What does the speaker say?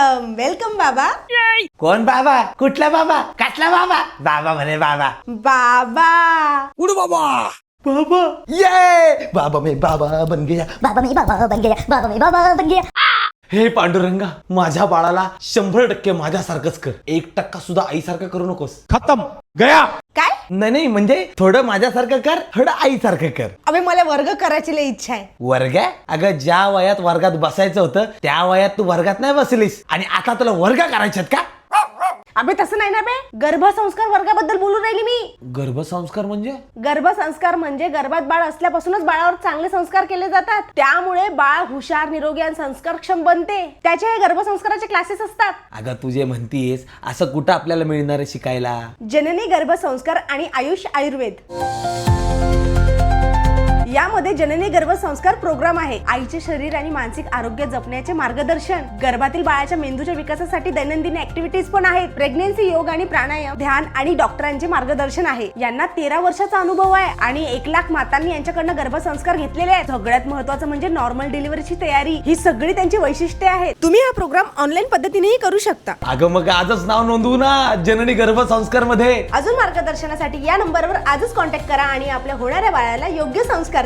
Welcome welcome बाबा. कोण बाबा? कुठला बाबा? कसला बाबा? बाबा म्हणे बाबा. बाबा उड़ बाबा. बाबा ये बाबा मी बाबा बन गया. बाबा मी बाबा बन गया. बाबा मी बाबा बन गया. हे पांडुरंगा, माझ्या बाळाला 100% माझ्यासारखंच कर. 1% सुद्धा आईसारखं करू नकोस. खत्म गया. काय? नाही म्हणजे थोडं माझ्यासारखं कर, थोडं आईसारखं कर. अबे मला वर्ग करायची लई इच्छा आहे. वर्ग? अगं ज्या वयात वर्गात बसायचं होतं त्या वयात तू वर्गात नाही बसलीस आणि आता तुला वर्ग करायच्यात का? अबे तसं नाही ना बे, गर्भसंस्कार वर्गाबद्दल बोलून राहिली मी. गर्भसंस्कार म्हणजे? गर्भसंस्कार म्हणजे गर्भात बाळ असल्यापासूनच बाळावर चांगले संस्कार केले जातात. त्यामुळे बाळ हुशार, निरोगी आणि संस्कारक्षम बनते. त्याचे हे गर्भसंस्काराचे क्लासेस असतात. अगं तू जे म्हणतीयस असं कुठं आपल्याला मिळणार आहे शिकायला? जननी गर्भसंस्कार आणि आयुष आयुर्वेद यामध्ये जननी गर्भसंस्कार प्रोग्राम आहे. आईचे शरीर आणि मानसिक आरोग्य जपण्याचे मार्गदर्शन, गर्भातील बाळाच्या मेंदूच्या विकासासाठी दैनंदिन ऍक्टिव्हिटीज पण आहेत. प्रेग्नेन्सी योग आणि प्राणायाम, ध्यान आणि डॉक्टरांचे मार्गदर्शन आहे. यांना 13 वर्षाचा अनुभव आहे आणि 1 लाख मातांनी यांच्याकडनं गर्भसंस्कार घेतलेले आहेत. सगळ्यात महत्त्वाचं म्हणजे नॉर्मल डिलिव्हरीची तयारी. ही सगळी त्यांची वैशिष्ट्ये आहेत. तुम्ही हा प्रोग्राम ऑनलाईन पद्धतीनेही करू शकता. अगं मग आजच नाव नोंदवू ना जननी गर्भसंस्कार मध्ये. अजून मार्गदर्शनासाठी या नंबरवर आजच कॉन्टॅक्ट करा आणि आपल्या होणाऱ्या बाळाला योग्य संस्कार